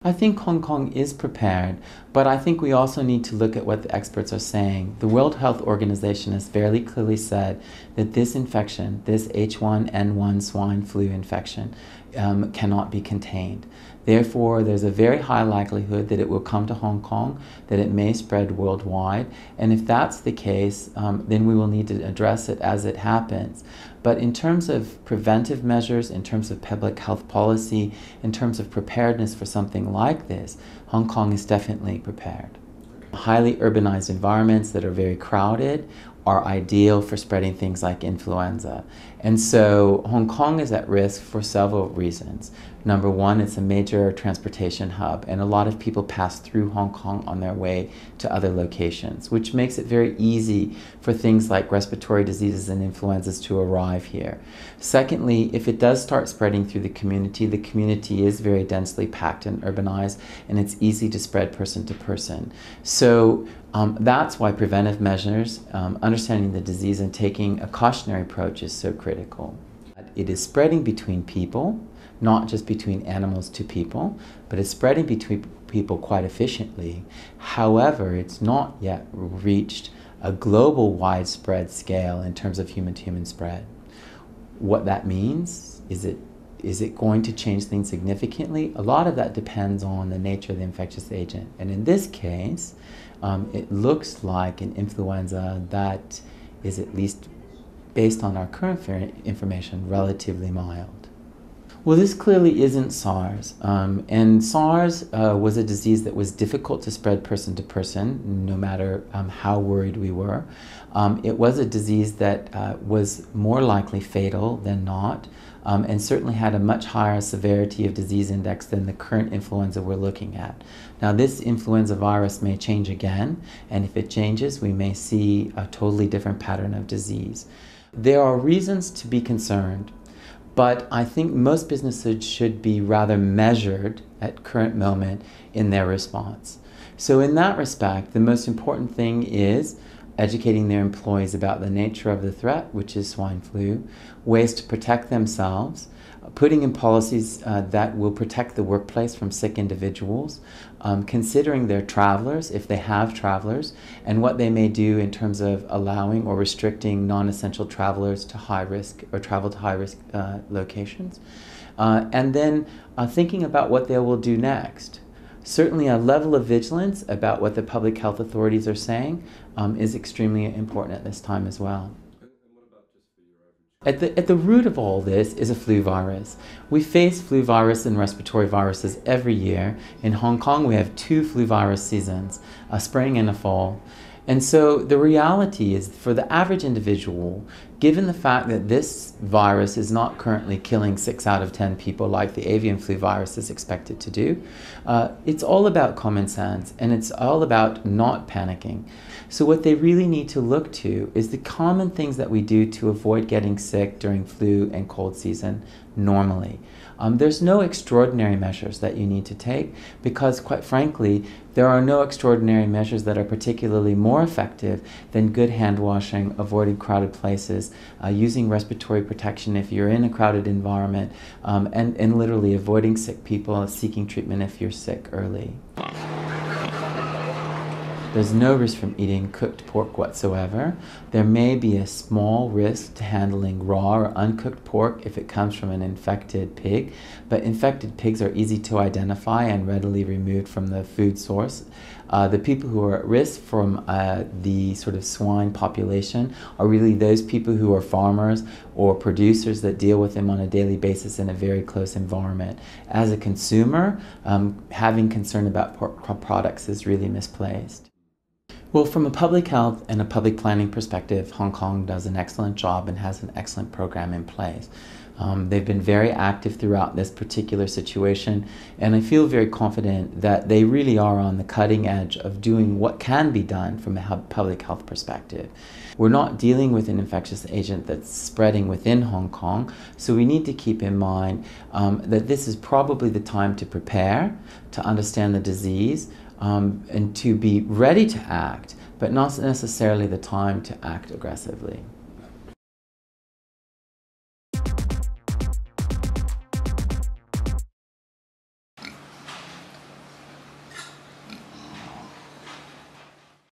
I think Hong Kong is prepared, but I think we also need to look at what the experts are saying. The World Health Organization has fairly clearly said that this infection, this H1N1 swine flu infection, cannot be contained. Therefore, there's a very high likelihood that it will come to Hong Kong, that it may spread worldwide, and if that's the case, then we will need to address it as it happens. But in terms of preventive measures, in terms of public health policy, in terms of preparedness for something like this, Hong Kong is definitely prepared. Highly urbanized environments that are very crowded are ideal for spreading things like influenza. And so Hong Kong is at risk for several reasons. Number one, it's a major transportation hub, and a lot of people pass through Hong Kong on their way to other locations, which makes it very easy for things like respiratory diseases and influenzas to arrive here. Secondly, if it does start spreading through the community is very densely packed and urbanized, and it's easy to spread person to person. So that's why preventive measures, understanding the disease and taking a cautionary approach is so critical. It is spreading between people, not just between animals to people, but it's spreading between people quite efficiently. However, it's not yet reached a global widespread scale in terms of human-to-human spread. What that means, is it going to change things significantly? A lot of that depends on the nature of the infectious agent. And in this case, it looks like an influenza that is, at least based on our current information, relatively mild. Well, this clearly isn't SARS, and SARS was a disease that was difficult to spread person to person, no matter how worried we were. It was a disease that was more likely fatal than not, and certainly had a much higher severity of disease index than the current influenza we're looking at. Now, this influenza virus may change again, and if it changes, we may see a totally different pattern of disease. There are reasons to be concerned, but I think most businesses should be rather measured at current moment in their response. So in that respect, the most important thing is educating their employees about the nature of the threat, which is swine flu, ways to protect themselves, putting in policies that will protect the workplace from sick individuals, considering their travelers, if they have travelers, and what they may do in terms of allowing or restricting non-essential travelers to high-risk or travel to high-risk locations, and then thinking about what they will do next. Certainly a level of vigilance about what the public health authorities are saying is extremely important at this time as well. At the root of all this is a flu virus. We face flu virus and respiratory viruses every year. In Hong Kong, we have 2 flu virus seasons, a spring and a fall. And so the reality is, for the average individual, given the fact that this virus is not currently killing 6 out of 10 people like the avian flu virus is expected to do, it's all about common sense, and it's all about not panicking. So what they really need to look to is the common things that we do to avoid getting sick during flu and cold season normally. There's no extraordinary measures that you need to take, because quite frankly, there are no extraordinary measures that are particularly more effective than good hand washing, avoiding crowded places, using respiratory protection if you're in a crowded environment, and literally avoiding sick people, seeking treatment if you're sick early. There's no risk from eating cooked pork whatsoever. There may be a small risk to handling raw or uncooked pork if it comes from an infected pig, but infected pigs are easy to identify and readily removed from the food source. The people who are at risk from the sort of swine population are really those people who are farmers or producers that deal with them on a daily basis in a very close environment. As a consumer, having concern about pork products is really misplaced. Well, from a public health and a public planning perspective, Hong Kong does an excellent job and has an excellent program in place. They've been very active throughout this particular situation, and I feel very confident that they really are on the cutting edge of doing what can be done from a public health perspective. We're not dealing with an infectious agent that's spreading within Hong Kong, so we need to keep in mind that this is probably the time to prepare, to understand the disease, and to be ready to act, but not necessarily the time to act aggressively.